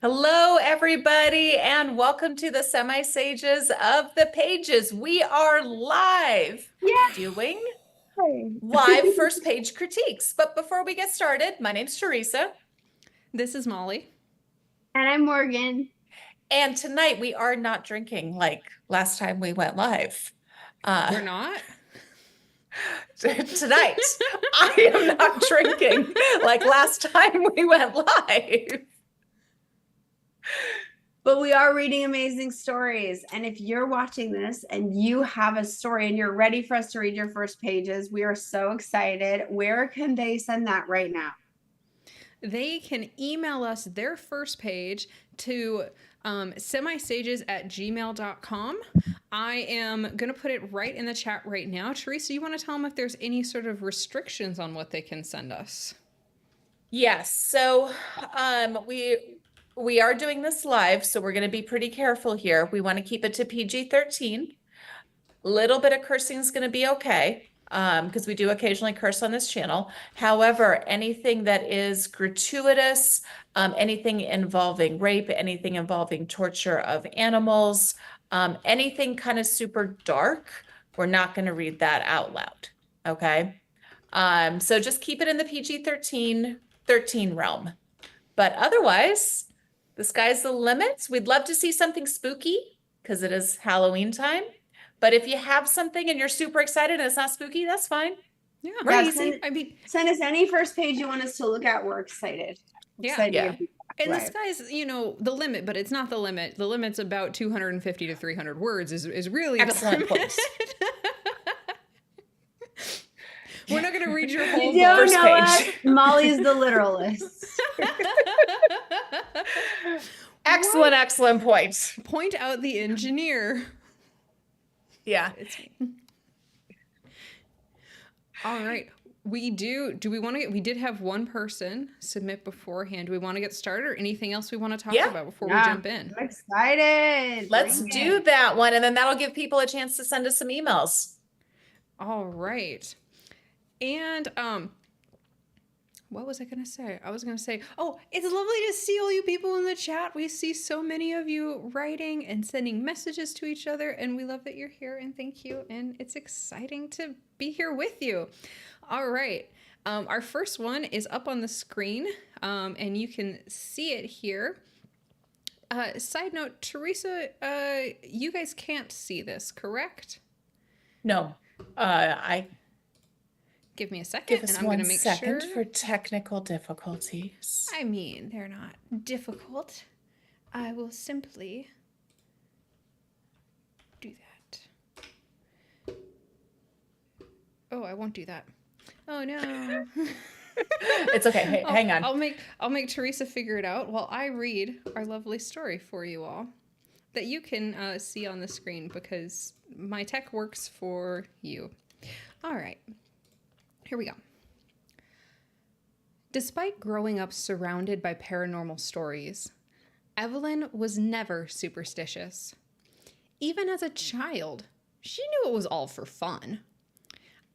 Hello, everybody, and welcome to the Semi Sages of the Pages. We are live doing Yay! live first page critiques. But before we get started, my name's Teresa. This is Molly. And I'm Morgan. And tonight we are not drinking like last time we went live. We're not? Tonight, I am not drinking like last time we went live. But we are reading amazing stories. And if you're watching this and you have a story and you're ready for us to read your first pages, we are so excited. Where can they send that right now? They can email us their first page to semisages@gmail.com. I am going to put it right in the chat right now. Teresa, you want to tell them if there's any sort of restrictions on what they can send us? Yes. So we are doing this live, so we're going to be pretty careful here. We want to keep it to PG-13. A little bit of cursing is going to be okay, because we do occasionally curse on this channel. However, anything that is gratuitous, anything involving rape, anything involving torture of animals, anything kind of super dark, we're not going to read that out loud. Okay. So just keep it in the PG-13 realm. But otherwise, the sky's the limit. We'd love to see something spooky because it is Halloween time. But if you have something and you're super excited and it's not spooky, that's fine. Yeah. We're Yeah, easy. send us any first page you want us to look at. We're excited. Yeah. Yeah. And the sky's, the limit, but it's not the limit. The limit's about 250 to 300 words is really Excellent point. We're not going to read your whole You don't first know page. us. Molly's the literalist. Excellent point. Point out the engineer. Yeah. It's all right. We did have one person submit beforehand. Do we want to get started or anything else we want to talk about before we jump in? I'm excited. Let's do that one. And then that'll give people a chance to send us some emails. All right. And what was I going to say? I was going to say, oh, it's lovely to see all you people in the chat. We see so many of you writing and sending messages to each other, and we love that you're here, and thank you. And it's exciting to be here with you. All right. Our first one is up on the screen, and you can see it here. Side note, Teresa, you guys can't see this, correct? No, Give me a second, give us and I'm going to make second sure. for technical difficulties. I mean, they're not difficult. I will simply do that. Oh, I won't do that. Oh no. It's okay. Hey, hang on. I'll make Teresa figure it out while I read our lovely story for you all that you can see on the screen because my tech works for you. All right. Here we go. Despite growing up surrounded by paranormal stories, Evelyn was never superstitious. Even as a child, she knew it was all for fun.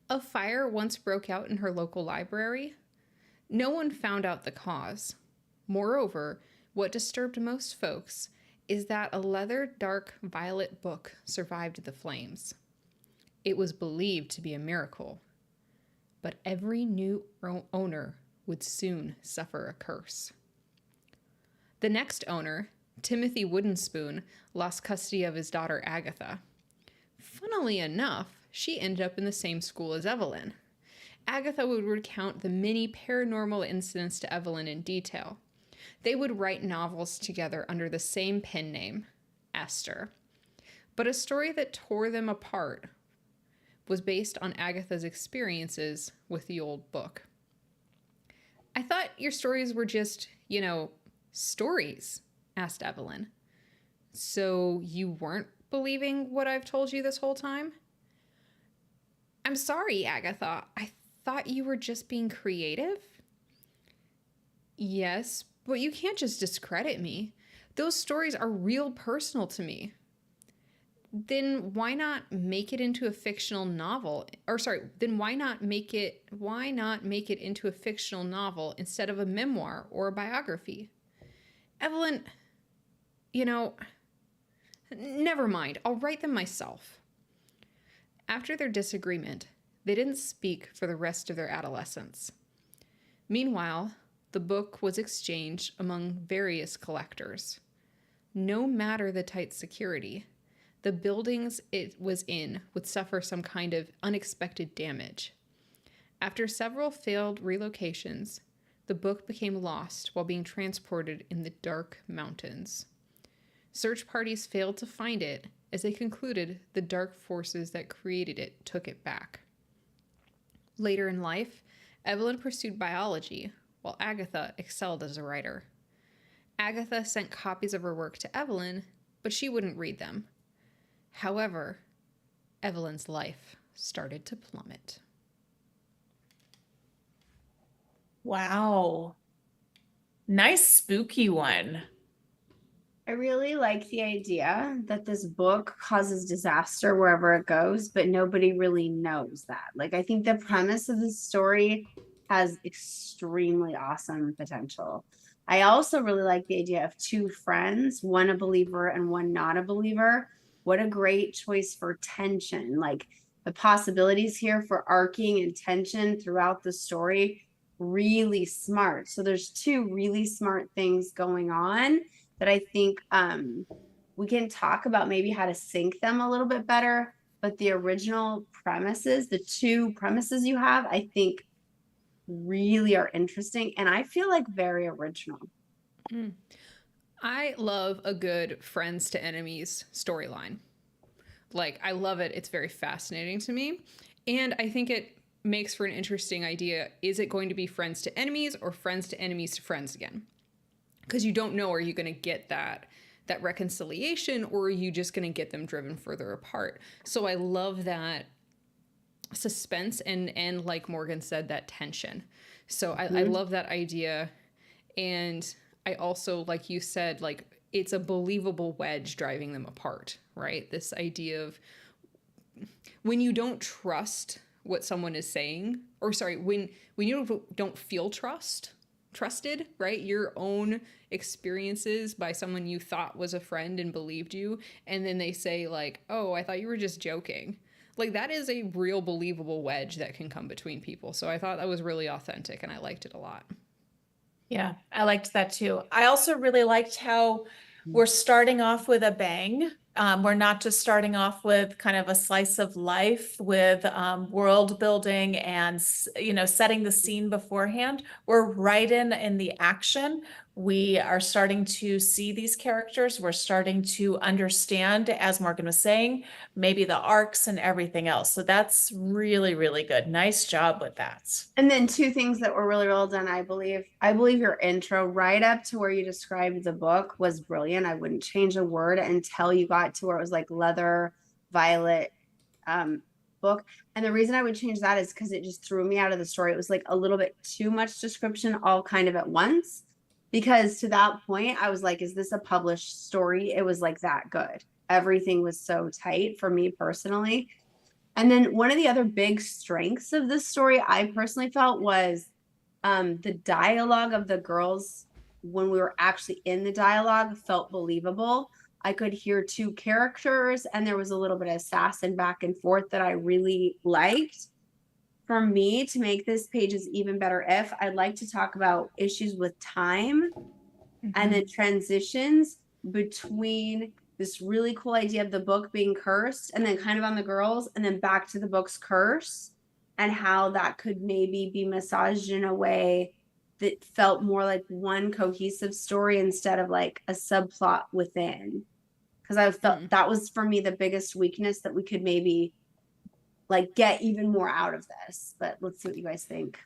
A fire once broke out in her local library. No one found out the cause. Moreover, what disturbed most folks is that a leather dark violet book survived the flames. It was believed to be a miracle, but every new owner would soon suffer a curse. The next owner, Timothy Woodenspoon, lost custody of his daughter Agatha. Funnily enough, she ended up in the same school as Evelyn. Agatha would recount the many paranormal incidents to Evelyn in detail. They would write novels together under the same pen name, Esther. But a story that tore them apart was based on Agatha's experiences with the old book. I thought your stories were just, stories, asked Evelyn. So you weren't believing what I've told you this whole time? I'm sorry, Agatha. I thought you were just being creative. Yes, but you can't just discredit me. Those stories are real personal to me. Then why not make it into a fictional novel? Then why not make it into a fictional novel instead of a memoir or a biography? Evelyn, You know, never mind. I'll write them myself. After their disagreement, they didn't speak for the rest of their adolescence. Meanwhile, the book was exchanged among various collectors. No matter the tight security, the buildings it was in would suffer some kind of unexpected damage. After several failed relocations, the book became lost while being transported in the dark mountains. Search parties failed to find it as they concluded the dark forces that created it took it back. Later in life, Evelyn pursued biology, while Agatha excelled as a writer. Agatha sent copies of her work to Evelyn, but she wouldn't read them. However, Evelyn's life started to plummet. Wow. Nice spooky one. I really like the idea that this book causes disaster wherever it goes, but nobody really knows that. Like, I think the premise of the story has extremely awesome potential. I also really like the idea of two friends, one a believer and one not a believer. What a great choice for tension. Like, the possibilities here for arcing and tension throughout the story, really smart. So there's two really smart things going on that I think we can talk about maybe how to sync them a little bit better. But the original premises, the two premises you have, I think really are interesting. And I feel like very original. I love a good friends to enemies storyline. Like, I love it. It's very fascinating to me. And I think it makes for an interesting idea. Is it going to be friends to enemies or friends to enemies to friends again? Because you don't know, are you going to get that reconciliation, or are you just going to get them driven further apart? So I love that suspense and like Morgan said, that tension. So I love that idea. And I also, like you said, like, it's a believable wedge driving them apart, right? This idea of when you don't trust what someone is saying, or sorry, when you don't feel trusted, right? Your own experiences by someone you thought was a friend and believed you, and then they say like, oh, I thought you were just joking. Like, that is a real believable wedge that can come between people. So I thought that was really authentic and I liked it a lot. Yeah, I liked that too. I also really liked how we're starting off with a bang. We're not just starting off with kind of a slice of life with world building and, setting the scene beforehand. We're right in the action. We are starting to see these characters. We're starting to understand, as Morgan was saying, maybe the arcs and everything else. So that's really, really good. Nice job with that. And then two things that were really well done, I believe. I believe your intro right up to where you described the book was brilliant. I wouldn't change a word until you got to where it was like leather, violet book. And the reason I would change that is because it just threw me out of the story. It was like a little bit too much description all kind of at once. Because to that point, I was like, is this a published story? It was like that good. Everything was so tight for me personally. And then one of the other big strengths of this story, I personally felt, was the dialogue of the girls when we were actually in the dialogue felt believable. I could hear two characters, and there was a little bit of sass and back and forth that I really liked. For me, to make this pages even better, if I'd like to talk about issues with time and then transitions between this really cool idea of the book being cursed and then kind of on the girls and then back to the book's curse, and how that could maybe be massaged in a way that felt more like one cohesive story instead of like a subplot within. Because I felt that was for me the biggest weakness, that we could maybe like get even more out of this. But let's see what you guys think.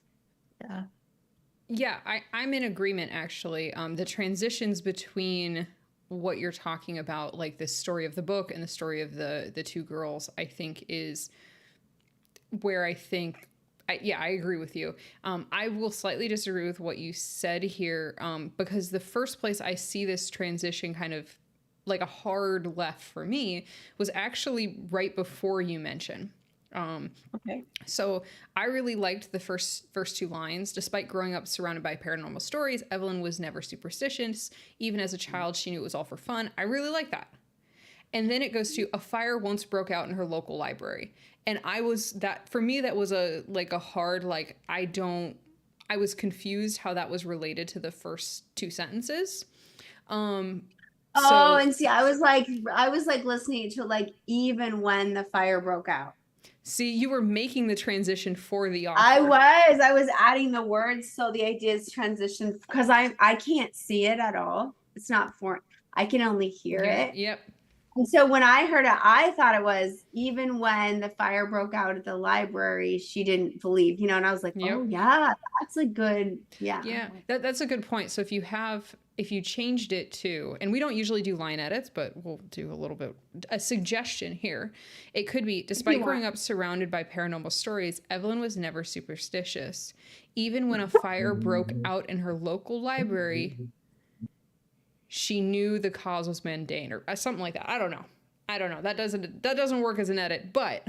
Yeah, I'm in agreement, actually. The transitions between what you're talking about, like the story of the book and the story of the two girls, I think is where I think, I agree with you. I will slightly disagree with what you said here, because the first place I see this transition kind of like a hard left for me was actually right before you mentioned. Okay. So I really liked the first two lines. Despite growing up surrounded by paranormal stories, Evelyn was never superstitious. Even as a child, she knew it was all for fun. I really like that. And then it goes to a fire once broke out in her local library. And I was that for me that was a hard I was confused how that was related to the first two sentences. Oh, So and see, I was like listening to like even when the fire broke out. see, you were making the transition for the author. I was adding the words so the ideas transition because I can't see it at all. It's not for I can only hear it. Yep. And so when I heard it, I thought it was even when the fire broke out at the library, she didn't believe, and I was like, Yep. oh yeah, that's a good, yeah. Yeah, that's a good point. So if you changed it to, and we don't usually do line edits, but we'll do a suggestion here. It could be, despite growing up surrounded by paranormal stories, Evelyn was never superstitious. Even when a fire broke out in her local library, she knew the cause was mundane or something like that. I don't know. That doesn't work as an edit, but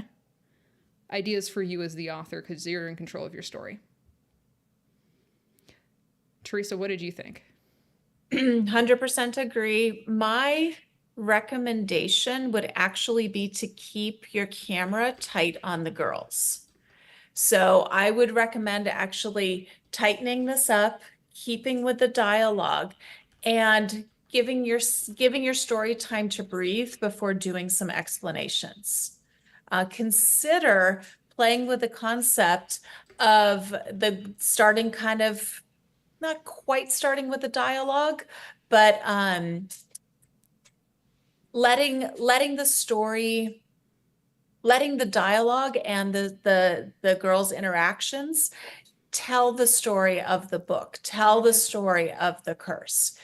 ideas for you as the author because you're in control of your story. Teresa, what did you think? 100% agree. My recommendation would actually be to keep your camera tight on the girls. So I would recommend actually tightening this up, keeping with the dialogue, and giving your story time to breathe before doing some explanations. Consider playing with the concept of the starting kind of not quite starting with the dialogue, but letting the story, letting the dialogue and the girls' interactions tell the story of the book, tell the story of the curse.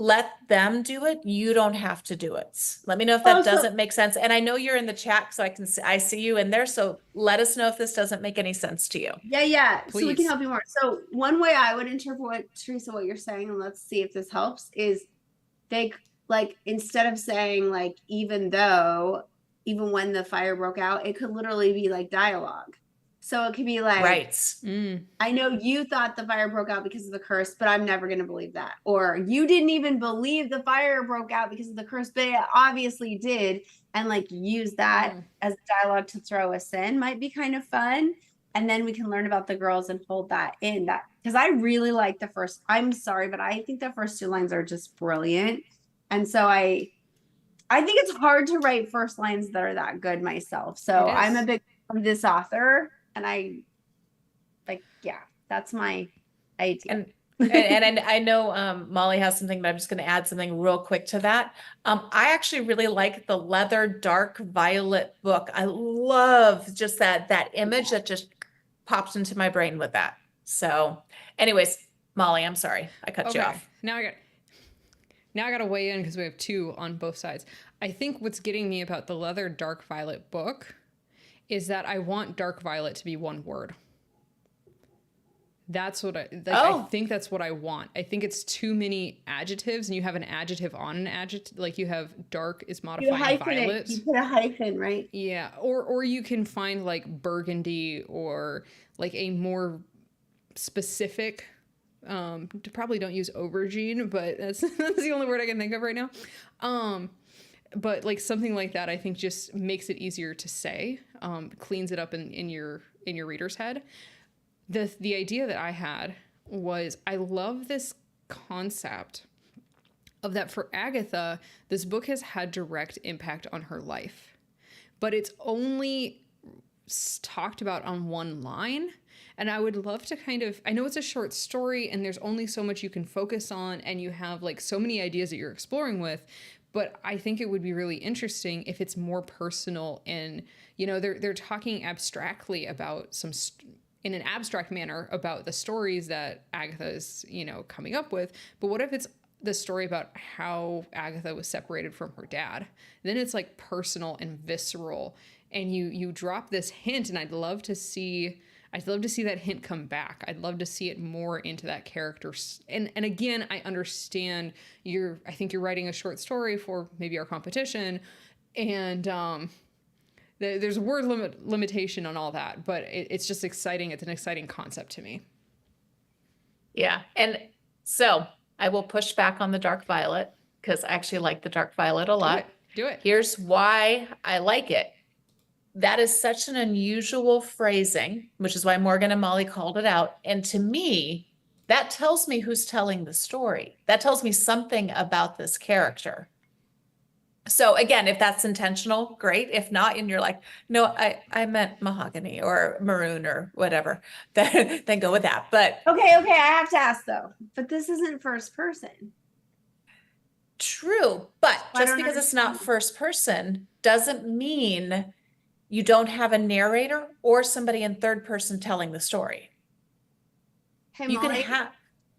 Let them do it. You don't have to do it. Let me know if that doesn't make sense. And I know you're in the chat, so I see you in there. So let us know if this doesn't make any sense to you. Yeah. So we Please. can help you more. So one way I would interpret what Teresa, what you're saying, and let's see if this helps, is they like instead of saying like even when the fire broke out, it could literally be like dialogue. So it could be like, Right. I know you thought the fire broke out because of the curse, but I'm never going to believe that. Or you didn't even believe the fire broke out because of the curse, but it obviously did. And like use that as dialogue to throw us in might be kind of fun. And then we can learn about the girls and hold that in that. Because I really like the first, I'm sorry, but I think the first two lines are just brilliant. And so I think it's hard to write first lines that are that good myself. So I'm a big fan of this author. And that's my idea. And I know Molly has something, but I'm just going to add something real quick to that. I actually really like the leather dark violet book. I love just that image that just pops into my brain with that. So anyways, Molly, I'm sorry. I cut you off. Now I got to weigh in because we have two on both sides. I think what's getting me about the leather dark violet book is that I want dark violet to be one word. That's what I think that's what I want. I think it's too many adjectives and you have an adjective on an adjective. Like you have dark is modifying violet. You put a hyphen, right? Yeah. Or you can find like burgundy or like a more specific, probably don't use aubergine, but that's the only word I can think of right now. But like something like that, I think just makes it easier to say, cleans it up in your reader's head. The idea that I had was I love this concept of that for Agatha, this book has had direct impact on her life, but it's only talked about on one line. And I would love to I know it's a short story and there's only so much you can focus on and you have like so many ideas that you're exploring with, but I think it would be really interesting if it's more personal and, they're talking abstractly about in an abstract manner about the stories that Agatha is, coming up with. But what if it's the story about how Agatha was separated from her dad? Then it's like personal and visceral and you drop this hint and I'd love to see that hint come back. I'd love to see it more into that character. And again, I understand I think you're writing a short story for maybe our competition. And There's a word limitation on all that, but it's just exciting. It's an exciting concept to me. Yeah. And so I will push back on the dark violet because I actually like the dark violet a lot. Do it. Here's why I like it. That is such an unusual phrasing, which is why Morgan and Molly called it out. And to me, that tells me who's telling the story. That tells me something about this character. So again, if that's intentional, great. If not, and you're like, no, I meant mahogany or maroon or whatever, then go with that. But Okay, I have to ask though. But this isn't first person. true, but I just don't because it's not understand. first person doesn't mean you don't have a narrator or somebody in third person telling the story. Hey, You can Molly, have,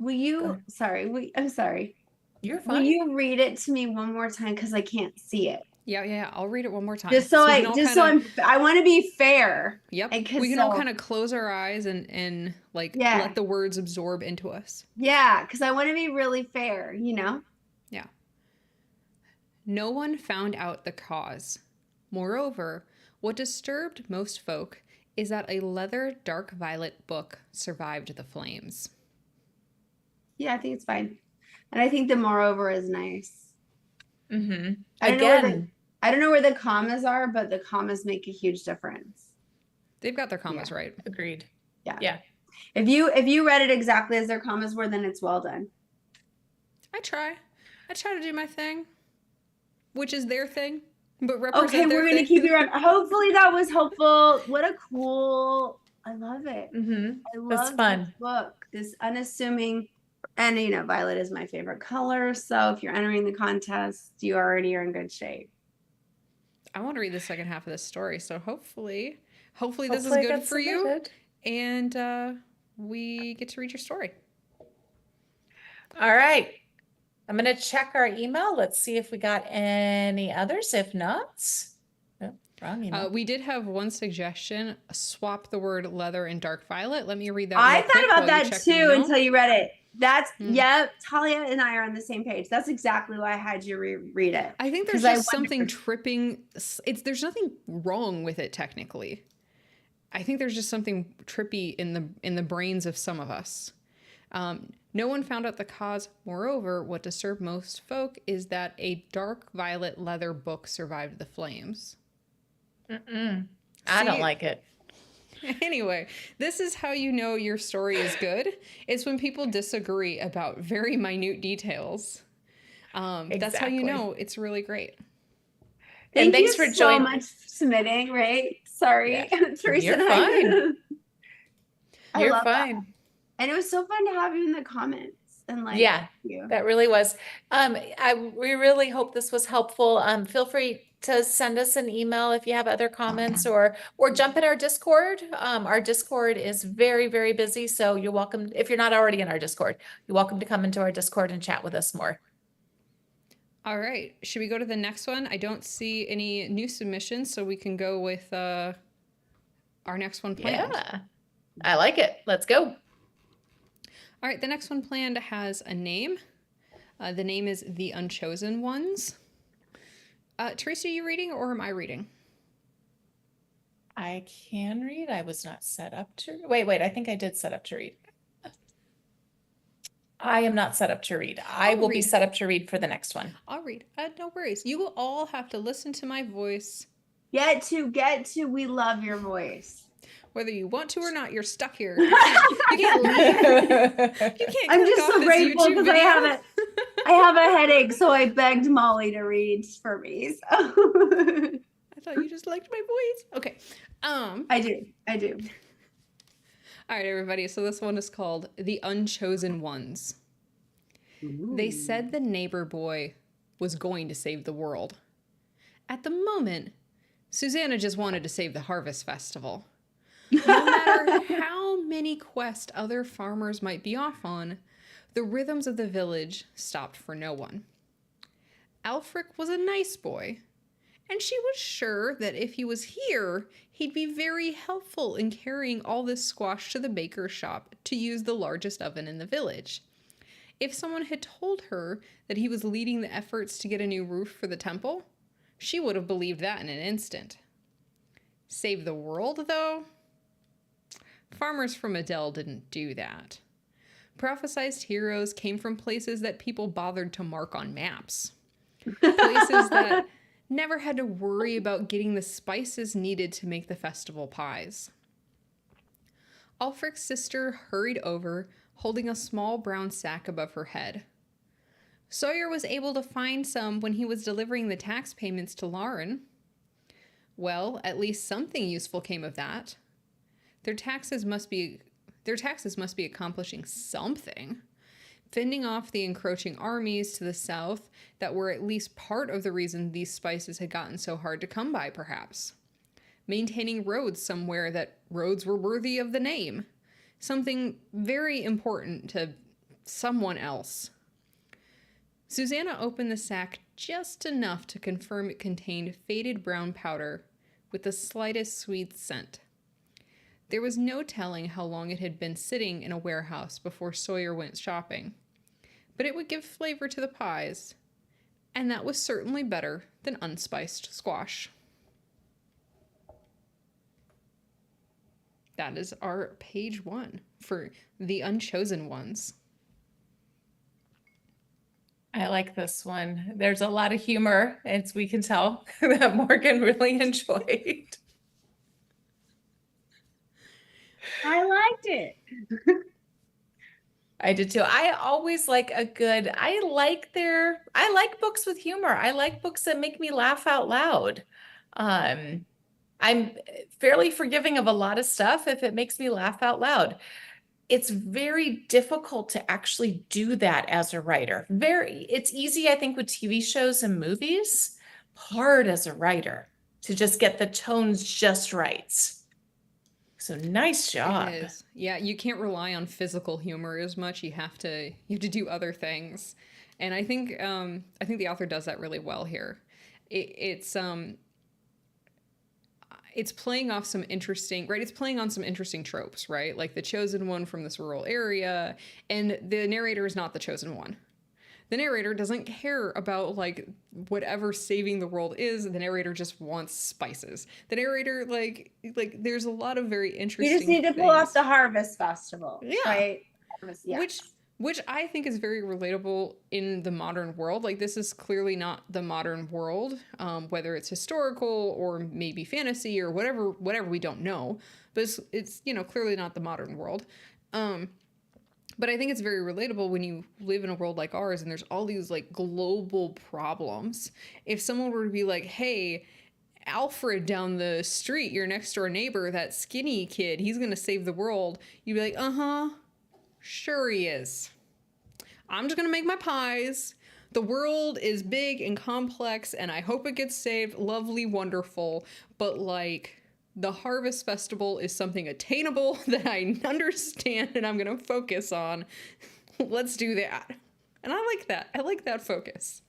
will Go you, ahead. sorry, I'm sorry. you're Will fine. you read it to me one more time? Because I can't see it. Yeah. I'll read it one more time. Just so we I, can all just so kinda- I want to be fair. Yep. and 'cause We can all so- kind of close our eyes and like Yeah. let the words absorb into us. Yeah, because I want to be really fair, you know? Yeah. No one found out the cause. Moreover, what disturbed most folk is that a leather dark violet book survived the flames. Yeah, I think it's fine. And I think the moreover is nice. Mm-hmm. I don't know where Again, I don't know where the commas are, but the commas make a huge difference. They've got their commas right. agreed. Yeah. Yeah. If you read it exactly as their commas were, then it's well done. I try to do my thing, which is their thing, but represent Okay, their we're gonna thing. keep you around. Hopefully that was helpful. What a cool, I love it. Mm-hmm. I That's love fun. this book. This unassuming, and you know, violet is my favorite color. So if you're entering the contest, you already are in good shape. I want to read the second half of this story, so hopefully this Hopefully is it good gets for you, submitted. and we get to read your story. All right. I'm going to check our email. Let's see if we got any others. If not, oh, wrong email. We did have one suggestion: swap the word leather and dark violet. Let me read that. I real thought quick about while you that check the too email. until you read it. That's Hmm. yep. Talia and I are on the same page. That's exactly why I had you read it. I think there's 'Cause I just something wondered. tripping. There's nothing wrong with it technically. I think there's just something trippy in the brains of some of us. No one found out the cause. Moreover, what disturbed most folk is that a dark violet leather book survived the flames. Mm-mm. I don't See? like it. Anyway, this is how you know your story is good. It's when people disagree about very minute details. That's how you Exactly. know it's really great. And Thank thanks you for so joining. much for submitting. Right? Sorry, Teresa. You're and fine. I You're love that. fine. And it was so fun to have you in the comments and like Yeah, you. that really was. We really hope this was helpful. Feel free to send us an email if you have other comments or jump in our Discord. Our Discord is very, very busy. So you're welcome. If you're not already in our Discord, you're welcome to come into our Discord and chat with us more. All right. Should we go to the next one? I don't see any new submissions, so we can go with our next one planned. Yeah, I like it. Let's go. All right. The next one planned has a name. The name is The Unchosen Ones. Teresa, are you reading or am I reading? I can read. I was not set up to. Wait. I think I did set up to read. I am not set up to read. I I'll will be read. set up to read for the next one. I'll read. No worries. You will all have to listen to my voice. Get to. We love your voice. Whether you want to or not, you're stuck here. You can't leave. You can't I'm click just off so this grateful YouTube because I video. have a headache, so I begged Molly to read for me. So I thought you just liked my voice. Okay. I do. All right, everybody. So this one is called The Unchosen Ones. They said the neighbor boy was going to save the world. At the moment, Susanna just wanted to save the Harvest Festival. No matter how many quests other farmers might be off on, the rhythms of the village stopped for no one. Alfric was a nice boy, and she was sure that if he was here, he'd be very helpful in carrying all this squash to the baker's shop to use the largest oven in the village. If someone had told her that he was leading the efforts to get a new roof for the temple, she would have believed that in an instant. Save the world, though? Farmers from Adele didn't do that. Prophesized heroes came from places that people bothered to mark on maps. Places that never had to worry about getting the spices needed to make the festival pies. Ulfric's sister hurried over, holding a small brown sack above her head. Sawyer was able to find some when he was delivering the tax payments to Lauren. Well, at least something useful came of that. Their taxes must be accomplishing something. Fending off the encroaching armies to the south that were at least part of the reason these spices had gotten so hard to come by, perhaps. Maintaining roads somewhere that roads were worthy of the name. Something very important to someone else. Susanna opened the sack just enough to confirm it contained faded brown powder with the slightest sweet scent. There was no telling how long it had been sitting in a warehouse before Sawyer went shopping, but it would give flavor to the pies, and that was certainly better than unspiced squash. That is our page 1 for The Unchosen Ones. I like this one. There's a lot of humor, as we can tell, that Morgan really enjoyed. I liked it. I did too. I always like I like books with humor. I like books that make me laugh out loud. I'm fairly forgiving of a lot of stuff if it makes me laugh out loud. It's very difficult to actually do that as a writer. It's easy, I think, with TV shows and movies, hard as a writer to just get the tones just right. So nice job. It is. Yeah, you can't rely on physical humor as much. You have to do other things, and I think the author does that really well here. It's playing off some interesting, right? It's playing on some interesting tropes, right? Like the chosen one from this rural area, and the narrator is not the chosen one. The narrator doesn't care about like whatever saving the world is. The narrator just wants spices. The narrator like there's a lot of very interesting. You just need to pull off the Harvest Festival, Yeah. right? Harvest, yeah. Which I think is very relatable in the modern world. Like this is clearly not the modern world, whether it's historical or maybe fantasy or whatever we don't know. But it's clearly not the modern world. But I think it's very relatable when you live in a world like ours and there's all these like global problems. If someone were to be like, hey, Alfred down the street, your next door neighbor, that skinny kid, he's going to save the world. You'd be like, uh-huh, sure he is. I'm just going to make my pies. The world is big and complex and I hope it gets saved. Lovely, wonderful. But like, the Harvest Festival is something attainable that I understand and I'm going to focus on. Let's do that. And I like that. I like that focus.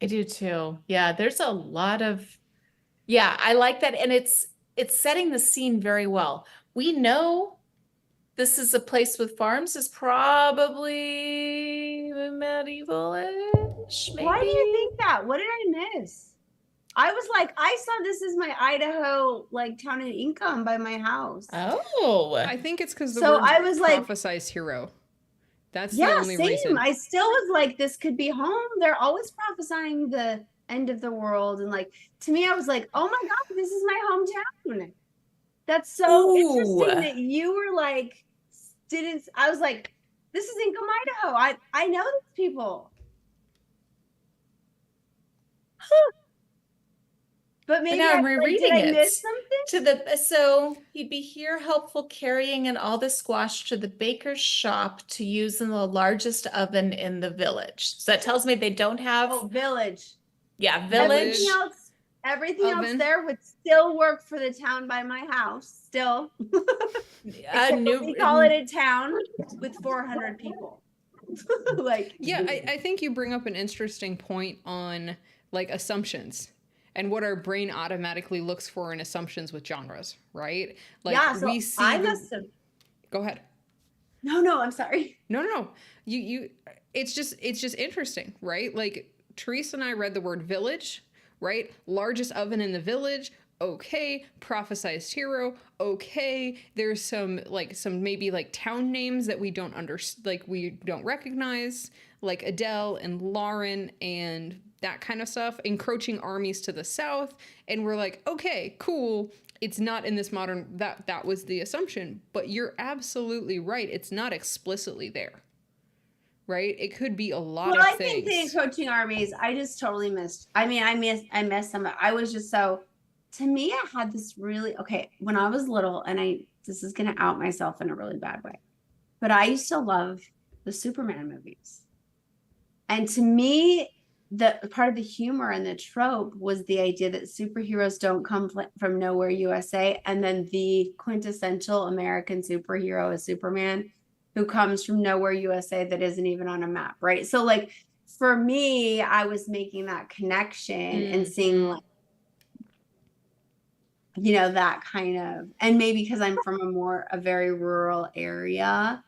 I do too. Yeah, there's a lot of, yeah, I like that. And it's setting the scene very well. We know this is a place with farms is probably medieval-ish, maybe. Why do you think that? What did I miss? I was like, I saw this as my Idaho like town and income by my house. Oh, I think it's because the So word I was like- prophesized hero. That's the Yeah, only same. reason. I still was like, this could be home. They're always prophesying the end of the world. And like, to me, I was like, oh my God, this is my hometown. That's so Ooh. interesting that you were like, I was like, this is Income, Idaho. I know these people. But maybe now I'm did rereading I it. miss something? so he'd be here helpful carrying in all the squash to the baker's shop to use in the largest oven in the village. So that tells me they don't have, Oh, village. yeah, village. Everything else Oven. there would still work for the town by my house. Still. Except we call it a town with 400 people. Like, Yeah, I think you bring up an interesting point on like assumptions and what our brain automatically looks for in assumptions with genres, right? Like yeah, so we see I the- must have. Go ahead. No, I'm sorry. No. You it's just interesting, right? Like Teresa and I read the word village. right? Largest oven in the village. Okay. Prophesized hero. Okay. There's some maybe like town names that we don't we don't recognize, like Adele and Lauren and that kind of stuff. Encroaching armies to the south. And we're like, okay, cool. It's not in this modern, that was the assumption, but you're absolutely right. It's not explicitly there, right? It could be a lot Well, of I things. think the encroaching armies, I just totally missed. I mean, I missed some. I was just so, to me, I had this really, okay, when I was little, and this is going to out myself in a really bad way, but I used to love the Superman movies. And to me, the part of the humor and the trope was the idea that superheroes don't come from nowhere USA, and then the quintessential American superhero is Superman, who comes from nowhere USA that isn't even on a map, right? So like for me, I was making that connection and seeing like, you know, that kind of, and maybe because I'm from a very rural area,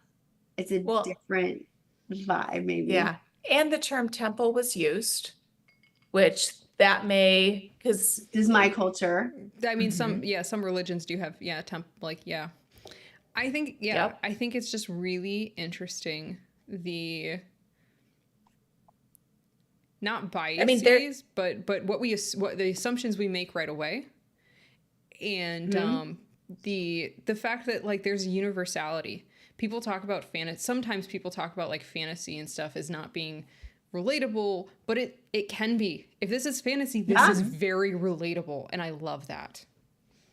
it's a different vibe maybe. Yeah. And the term temple was used, which that may, because This is my culture. I mean, some religions do have, I think, Yep. I think it's just really interesting. Not biases, but what the assumptions we make right away. And, the fact that like there's universality. People talk about sometimes people talk about like fantasy and stuff as not being relatable, but it can be. If this is fantasy, this is very relatable, and I love that.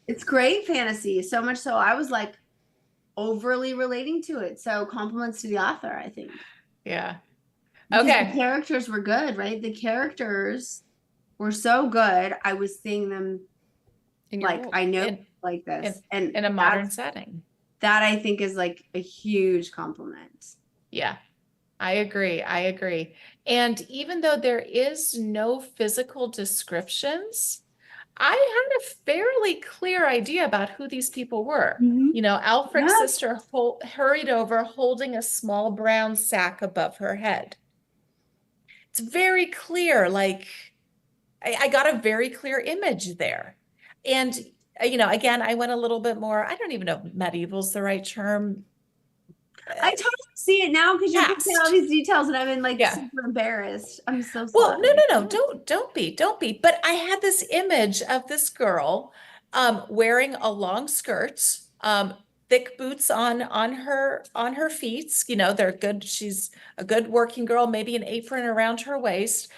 It's great fantasy, so much so I was like overly relating to it. So compliments to the author, I think. Yeah. Because Okay. the characters were good, right? The characters were so good. I was seeing them In your like world. I know like this, and In a modern setting. that I think is like a huge compliment. Yeah, I agree. And even though there is no physical descriptions, I had a fairly clear idea about who these people were. You know, Alfred's Yeah. sister hurried over holding a small brown sack above her head. It's very clear, like I got a very clear image there. And, you know, again, I went a little bit more, I don't even know if medieval's the right term. I totally see it now because you're saying all these details, and I'm like super embarrassed. I'm so sorry. Well, no, don't be. But I had this image of this girl wearing a long skirt, thick boots on her feet. You know, they're good. She's a good working girl, maybe an apron around her waist.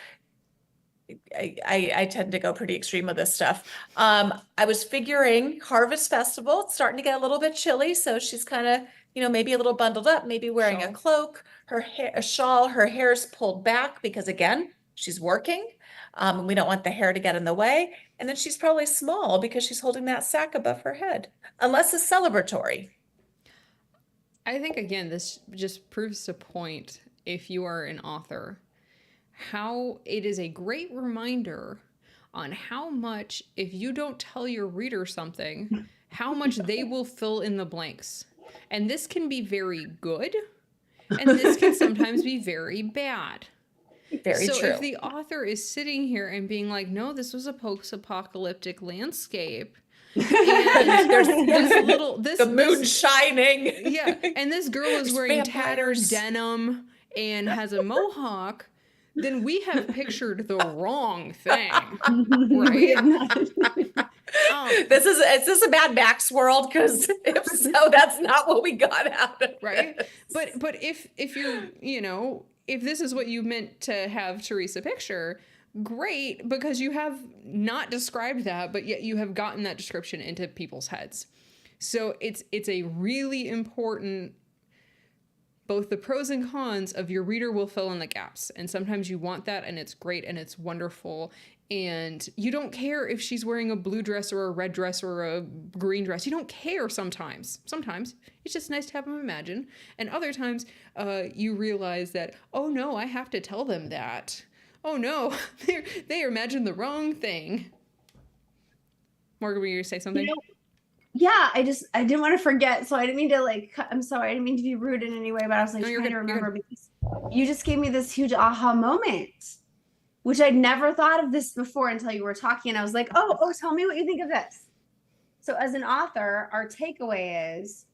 I tend to go pretty extreme with this stuff. I was figuring Harvest Festival. It's starting to get a little bit chilly, so she's kind of, you know, maybe a little bundled up, maybe wearing a cloak, her hair, a shawl, her hair's pulled back because again, she's working. And we don't want the hair to get in the way. And then she's probably small because she's holding that sack above her head, unless it's celebratory. I think again, this just proves the point, if you are an author, how it is a great reminder on how much, if you don't tell your reader something, how much they will fill in the blanks. And this can be very good, and this can sometimes be very bad. Very so true. if the author is sitting here and being like, no, this was a post-apocalyptic landscape, and there's this the moon shining. Yeah, and this girl is wearing tattered vampires. denim and has a mohawk, then we have pictured the wrong thing, right? Is this a Mad Max world? Because if so, that's not what we got out of right. this. But if you're, you know, if this is what you meant to have Teresa picture, great, because you have not described that, but yet you have gotten that description into people's heads. So it's a really important, both the pros and cons of your reader will fill in the gaps. And sometimes you want that, and it's great and it's wonderful. And you don't care if she's wearing a blue dress or a red dress or a green dress. You don't care sometimes. Sometimes it's just nice to have them imagine. And other times you realize that, oh no, I have to tell them that. Oh no, they imagined the wrong thing. Morgan, were you going to say something? You know, yeah, I didn't want to forget. So I didn't mean to I'm sorry. I didn't mean to be rude in any way, but I was like trying to remember because you just gave me this huge aha moment which I'd never thought of this before until you were talking. And I was like, oh, tell me what you think of this. So as an author, our takeaway is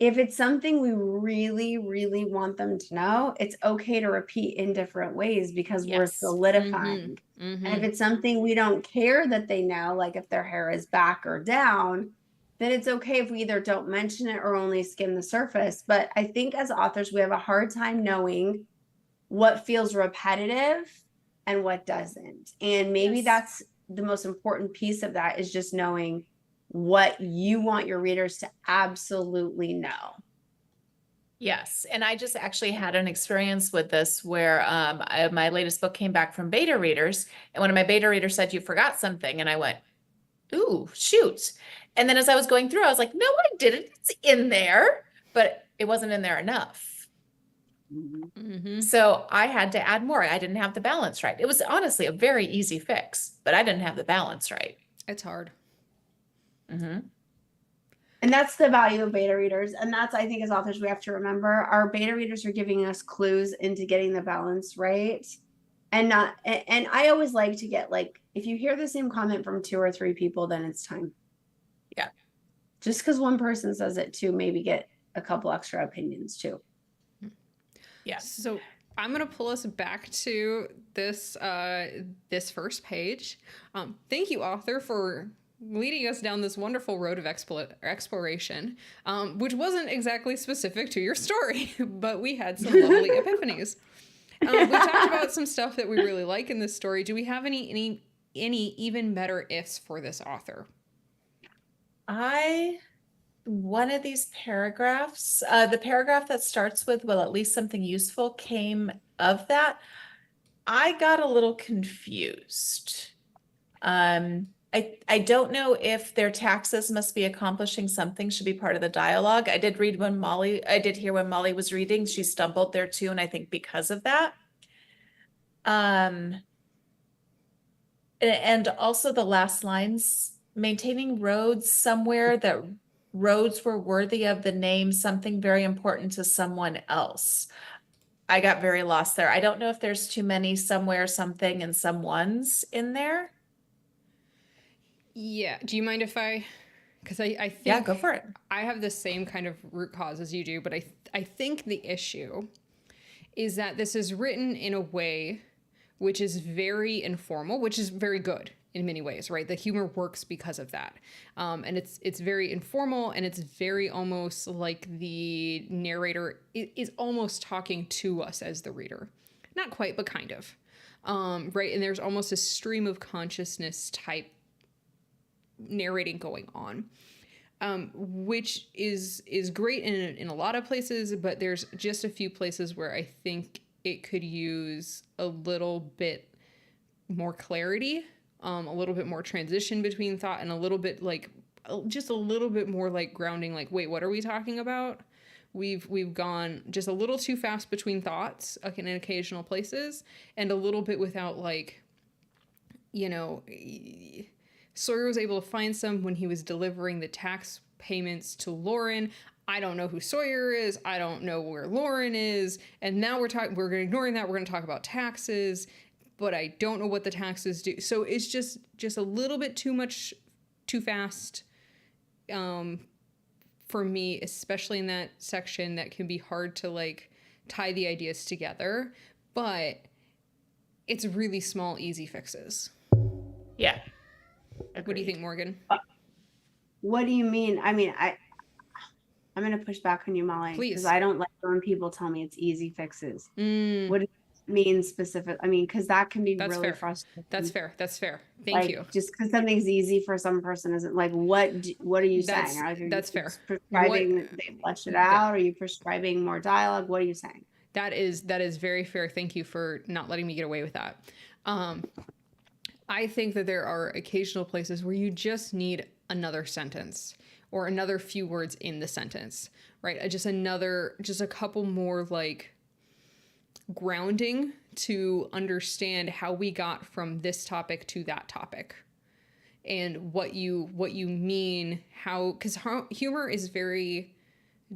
if it's something we really, really want them to know, it's okay to repeat in different ways because we're Yes. solidifying. And if it's something we don't care that they know, like if their hair is back or down, then it's okay if we either don't mention it or only skim the surface. But I think as authors, we have a hard time knowing what feels repetitive and what doesn't. And maybe Yes. that's the most important piece of that, is just knowing what you want your readers to absolutely know. Yes, and I just actually had an experience with this where my latest book came back from beta readers, and one of my beta readers said, "You forgot something," and I went, "Ooh, shoot!" And then as I was going through, I was like, "No, I didn't. It's in there, but it wasn't in there enough." So I had to add more. I didn't have the balance right. It was honestly a very easy fix, but I didn't have the balance right. It's hard. And that's the value of beta readers. And that's, I think, as authors, we have to remember our beta readers are giving us clues into getting the balance right. And I always like to get, like, if you hear the same comment from 2 or 3 people, then it's time. Yeah. Just because one person says it too, maybe get a couple extra opinions too. Yeah. So I'm going to pull us back to this this first page. Thank you, author, for leading us down this wonderful road of exploration, which wasn't exactly specific to your story, but we had some lovely epiphanies. We talked about some stuff that we really like in this story. Do we have any even better ifs for this author? One of these paragraphs, the paragraph that starts with, "well, at least something useful came of that," I got a little confused. I don't know if their taxes must be accomplishing something should be part of the dialogue. I did hear when Molly was reading, she stumbled there too, and I think because of that. And also the last lines, maintaining roads somewhere that roads were worthy of the name, something very important to someone else. I got very lost there. I don't know if there's too many somewhere, something, and someone's in there. Yeah. Do you mind if because I think Yeah, go for it. I have the same kind of root cause as you do, but I think the issue is that this is written in a way which is very informal, which is very good in many ways, right? The humor works because of that. And it's very informal, and it's very almost like the narrator is almost talking to us as the reader. Not quite, but kind of. Right? And there's almost a stream of consciousness type narrating going on, which is great in a lot of places, but there's just a few places where I think it could use a little bit more clarity, a little bit more transition between thought, and a little bit like just a little bit more like grounding, like, wait, what are we talking about? We've gone just a little too fast between thoughts in occasional places, and a little bit without, like, you know, Sawyer was able to find some when he was delivering the tax payments to Lauren. I don't know who Sawyer is. I don't know where Lauren is. And now we're ignoring that. We're going to talk about taxes, but I don't know what the taxes do. So it's just a little bit too fast for me, especially in that section that can be hard to, like, tie the ideas together. But it's really small, easy fixes. Yeah. What do you think, Morgan? What do you mean? I mean, I'm going to push back on you, Molly, Please. because I don't like when people tell me it's easy fixes. Mm, What do you mean specific? I mean, because that can be That's really fair. frustrating. That's fair. Thank Like, you. just because something's easy for some person isn't like, what are you That's- saying? Are you that's fair. prescribing that they fleshed it out? Are you prescribing more dialogue? What are you saying? That is very fair. Thank you for not letting me get away with that. I think that there are occasional places where you just need another sentence or another few words in the sentence, right? Just a couple more, like, grounding to understand how we got from this topic to that topic, and what you mean, how, because humor is very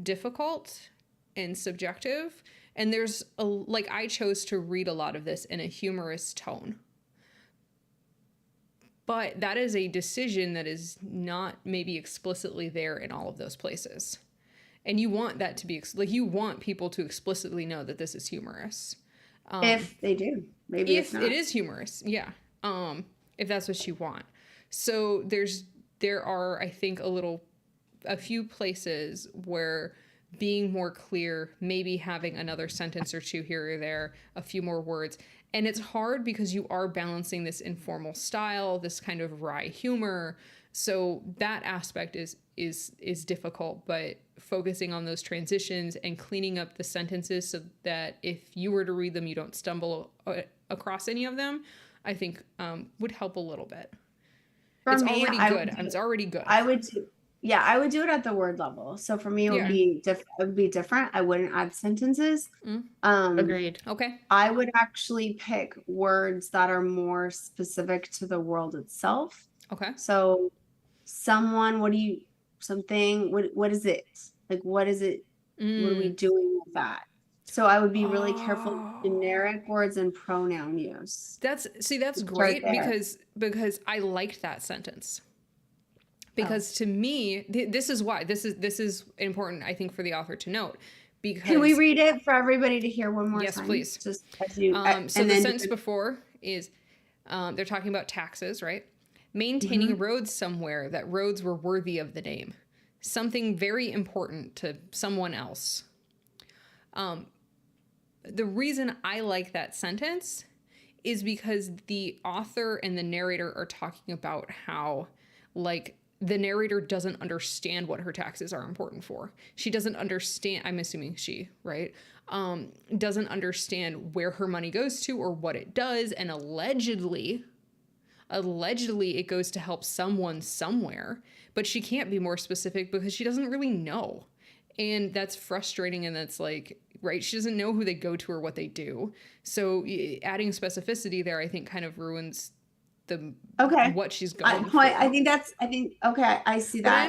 difficult and subjective, and there's like, I chose to read a lot of this in a humorous tone, But that is a decision that is not maybe explicitly there in all of those places. And you want that to be, like, you want people to explicitly know that this is humorous. If they do, maybe it's If not. it is humorous, yeah. If that's what you want. So there are, I think, a few places where being more clear, maybe having another sentence or two here or there, a few more words. And it's hard because you are balancing this informal style, this kind of wry humor. So that aspect is difficult, but focusing on those transitions and cleaning up the sentences so that if you were to read them, you don't stumble across any of them, I think would help a little bit. For It's me, already I good. would do, It's already good. I would do, yeah, I would do it at the word level. So for me, it would Yeah. be it would be different. I wouldn't add sentences. Mm. Agreed. Okay. I would actually pick words that are more specific to the world itself. Okay. So someone, what is it? Like, what is it? What are we doing with that? So I would be really careful with Oh. generic words and pronoun use. That's Start great there. because I liked that sentence. Oh. Because to me, this is why this is important, I think, for the author to note. Because Can we read it for everybody to hear one more Yes, time? please. Just as you, so and the then sentence before is they're talking about taxes, right? Maintaining roads somewhere that roads were worthy of the name. Something very important to someone else. The reason I like that sentence is because the author and the narrator are talking about how, like, the narrator doesn't understand what her taxes are important for. She doesn't understand, I'm assuming she, right? Doesn't understand where her money goes to or what it does. And allegedly it goes to help someone somewhere, but she can't be more specific because she doesn't really know. And that's frustrating. And that's like, right, she doesn't know who they go to or what they do. So adding specificity there, I think, kind of ruins what she's going for. I think okay, I see But that. I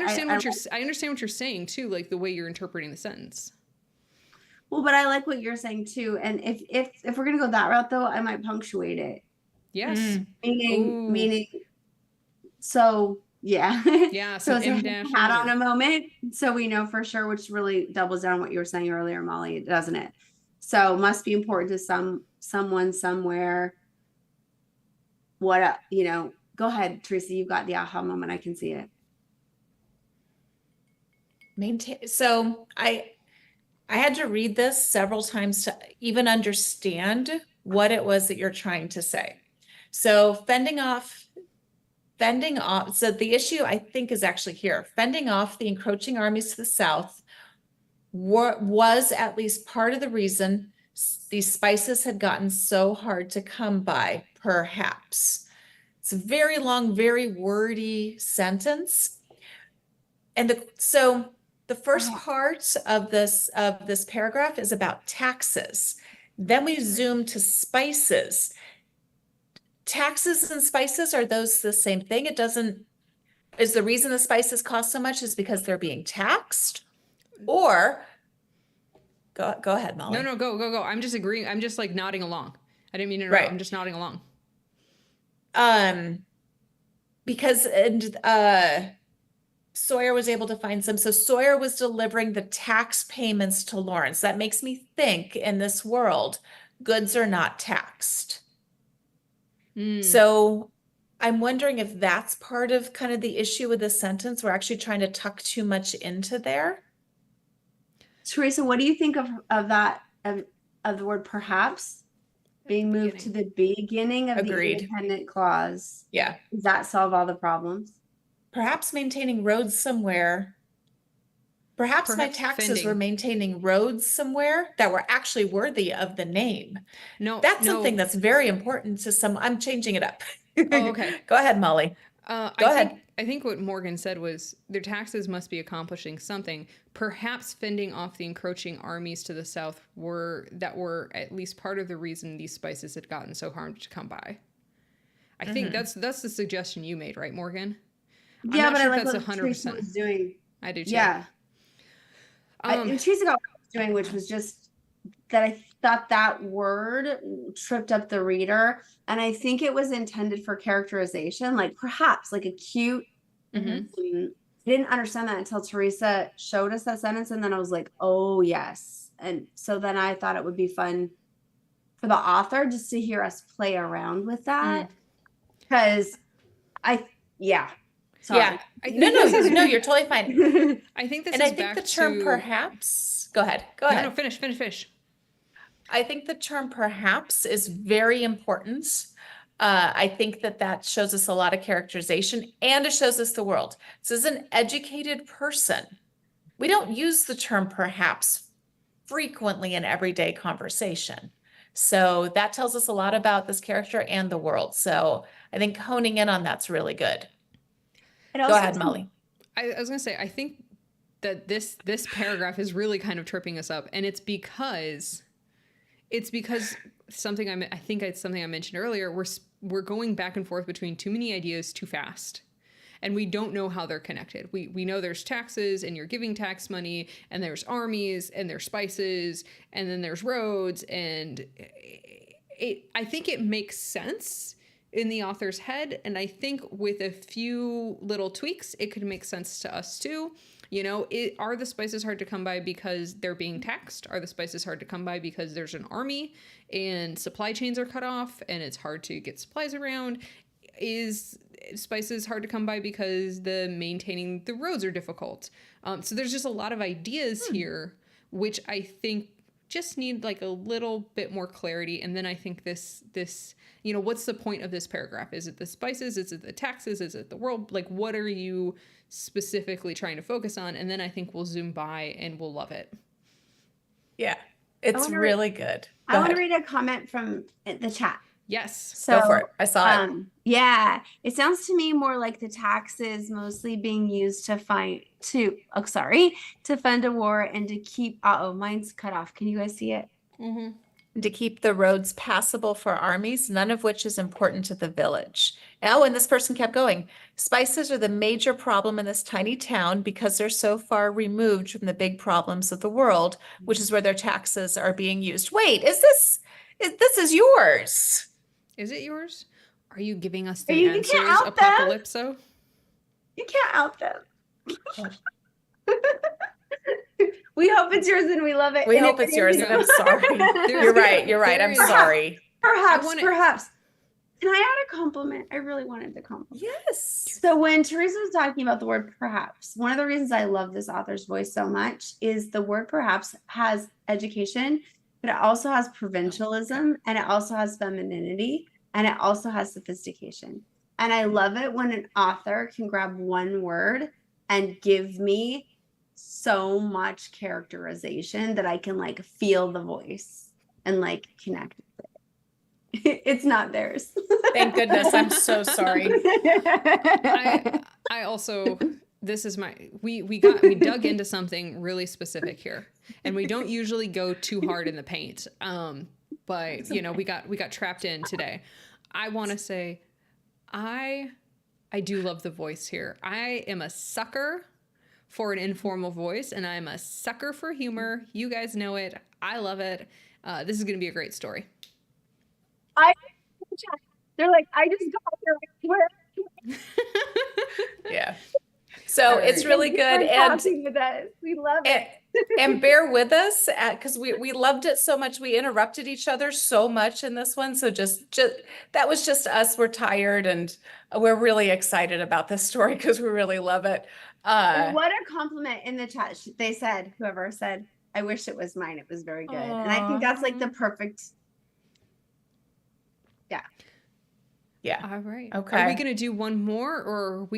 understand what you're saying too, like the way you're interpreting the sentence. Well, but I like what you're saying too. And if we're gonna go that route though, I might punctuate it. Yes. Meaning so yeah. Yeah, So so it's M a dash hat on or- a moment. So we know for sure, which really doubles down on what you were saying earlier, Molly, doesn't it? So must be important to someone somewhere. What go ahead, Teresa, you've got the aha moment. I can see it. So I had to read this several times to even understand what it was that you're trying to say. So fending off, so the issue I think is actually here. Fending off the encroaching armies to the south was at least part of the reason these spices had gotten so hard to come by, perhaps. It's a very long, very wordy sentence. And so the first part of this paragraph is about taxes. Then we zoom to spices. Taxes and spices, are those the same thing? Is the reason the spices cost so much is because they're being taxed? Or go ahead, Molly. No, go. I'm just agreeing. I'm just like nodding along. I didn't mean to interrupt. Right. I'm just nodding along. Because Sawyer was able to find some. So Sawyer was delivering the tax payments to Lawrence. That makes me think in this world, goods are not taxed. So I'm wondering if that's part of kind of the issue with this sentence. We're actually trying to tuck too much into there. Teresa, what do you think of that of the word perhaps being moved to the beginning of Agreed. the independent clause? Yeah. Does that solve all the problems? Perhaps maintaining roads somewhere. Perhaps my Perhaps taxes fending. were maintaining roads somewhere that were actually worthy of the name. That's something that's very important to some. I'm changing it up. Oh, okay. Go ahead, Molly. Go ahead. I think what Morgan said was their taxes must be accomplishing something. Perhaps fending off the encroaching armies to the south were at least part of the reason these spices had gotten so hard to come by. I think that's the suggestion you made, right, Morgan? I'm Yeah, not but sure I if like that's what 100%. Teresa was doing. I do too. Yeah. Um, And Teresa got what I was doing, which was just that I thought that word tripped up the reader. And I think it was intended for characterization, like perhaps like a cute. Mhm. I didn't understand that until Teresa showed us that sentence. And then I was like, oh, yes. And so then I thought it would be fun for the author just to hear us play around with that. Because yeah. Sorry. Yeah. No, you're totally fine. I think this And is I think back the term to... perhaps, go ahead. Go No, ahead. no, finish. I think the term perhaps is very important. I think that shows us a lot of characterization and it shows us the world. This is an educated person. We don't use the term perhaps frequently in everyday conversation. So that tells us a lot about this character and the world. So I think honing in on that's really good. Go ahead, Molly. I was gonna say, I think that this paragraph is really kind of tripping us up, and it's because something I think it's something I mentioned earlier. We're going back and forth between too many ideas too fast, and we don't know how they're connected. We know there's taxes, and you're giving tax money, and there's armies, and there's spices, and then there's roads, and I think it makes sense in the author's head, and I think with a few little tweaks, it could make sense to us too. You know, are the spices hard to come by because they're being taxed? Are the spices hard to come by because there's an army and supply chains are cut off and it's hard to get supplies around? Is spices hard to come by because maintaining the roads are difficult? So there's just a lot of ideas here, which I think just need like a little bit more clarity. And then I think this, you know, what's the point of this paragraph? Is it the spices? Is it the taxes? Is it the world? Like, what are you specifically trying to focus on? And then I think we'll zoom by and we'll love it. Yeah, it's really good. I want to read a comment from the chat. Yes. So go for it. I saw it. Yeah, it sounds to me more like the taxes mostly being used to fund a war and to keep, mine's cut off. Can you guys see it? To keep the roads passable for armies, none of which is important to the village. Oh, and this person kept going. Spices are the major problem in this tiny town because they're so far removed from the big problems of the world, which is where their taxes are being used. Wait, this is yours? Is it yours? Are you giving us the You answers, can't out them. Apocalypso? You can't out them. We hope it's yours and we love it. We hope it's yours, and I'm sorry. You're right. I'm sorry. Perhaps. Can I add a compliment? I really wanted the compliment. Yes. So when Teresa was talking about the word perhaps, one of the reasons I love this author's voice so much is the word perhaps has education, but it also has provincialism, and it also has femininity, and it also has sophistication. And I love it when an author can grab one word and give me so much characterization that I can like feel the voice and like connect with it. It's not theirs. Thank goodness. I'm so sorry. I also, this is we dug into something really specific here, and we don't usually go too hard in the paint. But you know, we got trapped in today. I want to say, I do love the voice here. I am a sucker for an informal voice, and I'm a sucker for humor. You guys know it. I love it. This is going to be a great story. They're like, I just got here. Yeah. So it's really good. And with us. We love it. And bear with us because we loved it so much. We interrupted each other so much in this one. So just that was just us. We're tired and we're really excited about this story because we really love it. What a compliment in the chat. They said, whoever said, I wish it was mine. It was very good. And I think that's like the perfect. Yeah. Yeah. All right. Okay. Are we going to do one more, or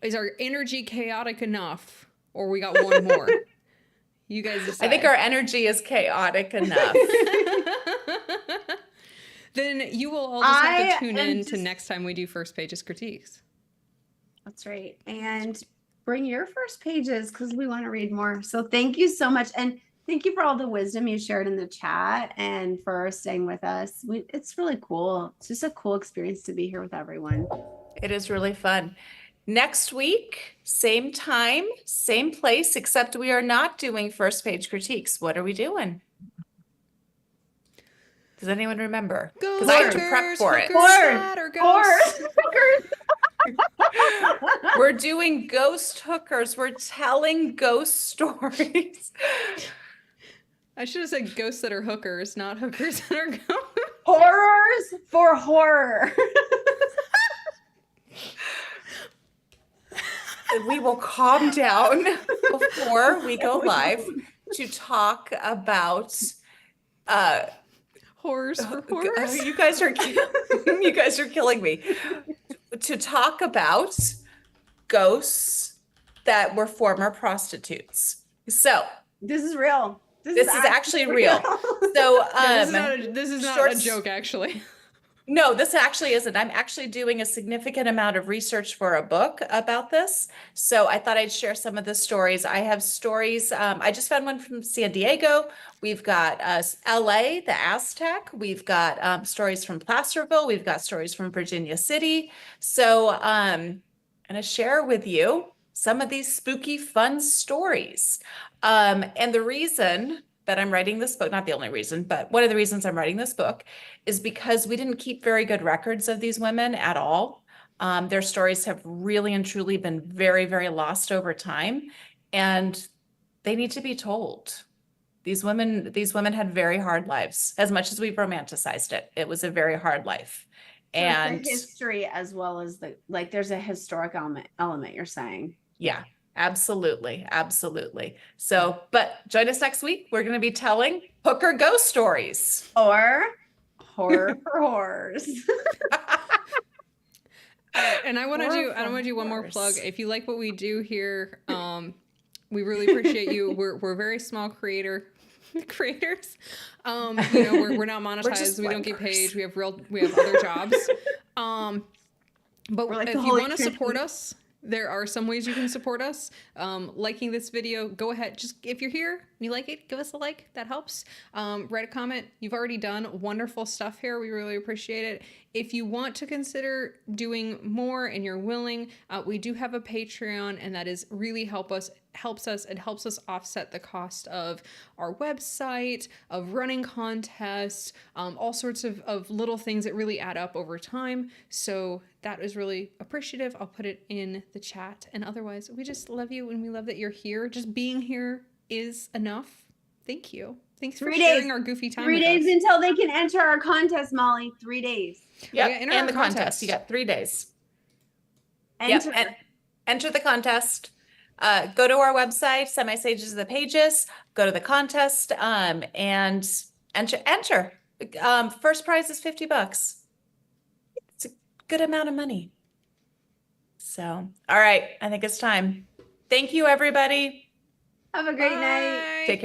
is our energy chaotic enough, or we got one more? You guys decide. I think our energy is chaotic enough. Then you will all just have to tune in to next time we do First Pages Critiques. That's right. And bring your first pages because we want to read more. So thank you so much. And thank you for all the wisdom you shared in the chat and for staying with us. It's really cool. It's just a cool experience to be here with everyone. It is really fun. Next week, same time, same place, except we are not doing first page critiques. What are we doing? Does anyone remember? Because I have to prep for it. We're doing ghost hookers. We're telling ghost stories. I should have said ghosts that are hookers, not hookers that are ghosts. Horrors for horror. We will calm down before we go live to talk about Horrors for horrors. you guys are you guys are killing me. To talk about ghosts that were former prostitutes. So This is real. this is actually real. So This is not short- a joke, actually. no, this actually isn't. I'm actually doing a significant amount of research for a book about this. So I thought I'd share some of the stories. I have stories. I just found one from San Diego. We've got LA, the Aztec. We've got stories from Placerville. We've got stories from Virginia City. So I'm going to share with you some of these spooky, fun stories. And the reason that I'm writing this book, not the only reason, but one of the reasons I'm writing this book is because we didn't keep very good records of these women at all. Their stories have really and truly been very, very lost over time, and they need to be told. These women had very hard lives. As much as we've romanticized it, it was a very hard life. And history as well as there's a historic element you're saying. yeah, absolutely. Absolutely. So, but join us next week. We're going to be telling hooker ghost stories. Or horror for horrors. And I want to do one more Horror plug. force. If you like what we do here, we really appreciate you. We're very small creators. We're not monetized. We don't get paid. We have other jobs. But We're like if the you Holy want to support Trinity. us, there are some ways you can support us. Liking this video, go ahead. Just if you're here and you like it, give us a like. That helps. Write a comment. You've already done wonderful stuff here. We really appreciate it. If you want to consider doing more and you're willing, we do have a Patreon, and that is really helps us offset the cost of our website, of running contests, all sorts of little things that really add up over time. So that is really appreciative. I'll put it in the chat. And otherwise, we just love you, and we love that you're here. Just being here is enough. Thank you. Thanks for 3 sharing days. our goofy time. 3 with days us. until they can enter our contest, Molly. 3 days. Yep. yeah, enter And our the contest. contest. You got 3 days. Enter. Yep. And enter the contest. Go to our website, Semi-Sages of the Pages, go to the contest, and enter. First prize is $50. It's a good amount of money. So, all right, I think it's time. Thank you, everybody. Have a great night. Bye. Take care.